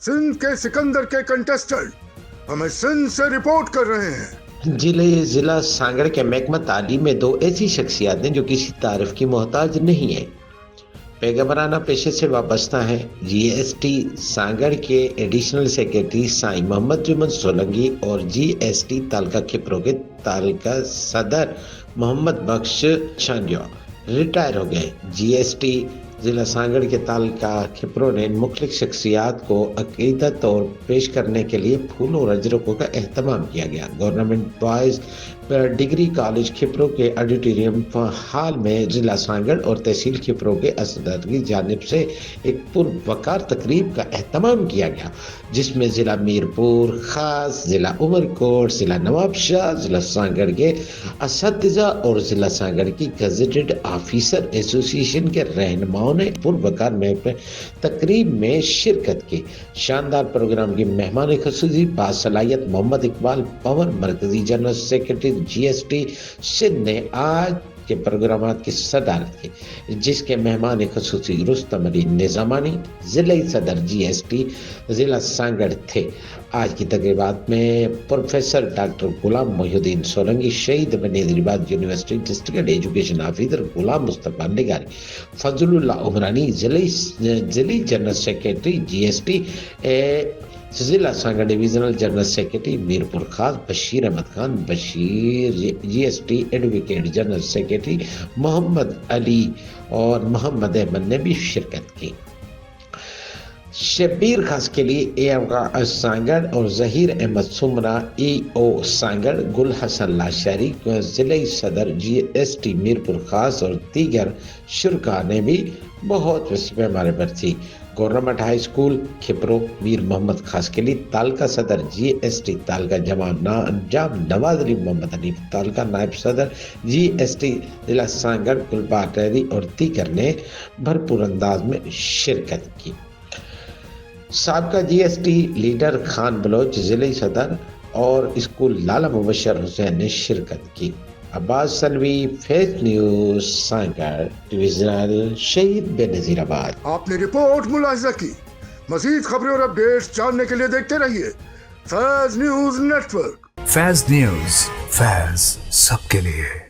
सिंध के सिकंदर के कंटेस्टेंट हमें सिंध से रिपोर्ट कर रहे हैं। जिला सांगड़ के महकमा तालीम में दो ऐसी शख्सियात हैं जो किसी तारीफ की मोहताज नहीं है। पैगंबराना पेशे से वाबस्ता है। जीएसटी सांगड़ के एडिशनल सेक्रेटरी साईं मोहम्मद जुमन सोलंकी और जीएसटी तालका खिपरो के तालका सदर मोहम्मद बख्श शांजो रिटायर हो गए। जीएसटी जिला सांगड़ के तालका खिपरो ने इन मुख्तलिफ शख्सियात को अकीदत और पेश करने के लिए फूल और अजरकों का एहतमाम किया गया। गवर्नमेंट बॉयज डिग्री कॉलेज खिपरो के ऑडिटोरियम हॉल में जिला सांगड़ और तहसील खिपरो के असदर की जानिब से एक पुरवकार तकरीब का एहतमाम किया गया, जिसमें जिला मीरपुर खास, जिला उमरकोट, जिला नवाबशाह, जिला सांगड़ के असतिज़ा और जिला सांगड़ की गजेटेड ऑफिसर एसोसिएशन के रहनुमाओं ने पुरवकार में तकरीब में शिरकत की। शानदार प्रोग्राम की मेहमान खुसूसी बासलाहियत मोहम्मद इकबाल पंवर, मरकजी जनरल सेक्रेटरी जीएसटी सिंध ने आज के प्रोग्राम की सदारत की, जिसके मेहमान खुसूसी रुस्तम अली निजामानी, जिला सदर जीएसटी जिला सांगड़ थे। आज की तकरीबात में professor doctor Ghulam Mohiuddin Solanki, Shaheed Benazirabad university district education officer Ghulam Mustafa Nigari, Fazlullah Umrani, जिली जनरल सेक्रेटरी जीएसटी जिला Sanghar divisional general secretary Mirpur Khas Bashir Ahmed Khan, Bashir GST advocate general secretary Mohammad Ali और मोहम्मद अहमद ने भी शिरकत की। शब्बीर खास के लिए एएम का सांगड़ और जहीर अहमद सुमरा ईओ सांगड़, गुल हसन लाशारी जिले सदर जीएसटी मीरपुर खास और दीगर शुरका ने भी बहुत हमारे पर थी। Government high school Khipro Mir Mohammad Khas के लिए तालका सदर जीएसटी तालका जाम नवाज अली मोहम्मद अली, तालका नायब सदर जीएसटी जिला सांगड़ गुलबाटरी और दीगर ने भरपूर अंदाज में शिरकत की। साबका जीएसटी लीडर खान बलोच जिले सदर और स्कूल लाला मुबशर हुसैन ने शिरकत की। अब्बास सलवी, फेज न्यूज सांगड़ डिविजनल शहीद बेनजीराबाद। आपने रिपोर्ट मुलाहिजा की। मजीद खबरें और अपडेट्स जानने के लिए देखते रहिए Faiz news network. Faiz news, Faiz सबके लिए।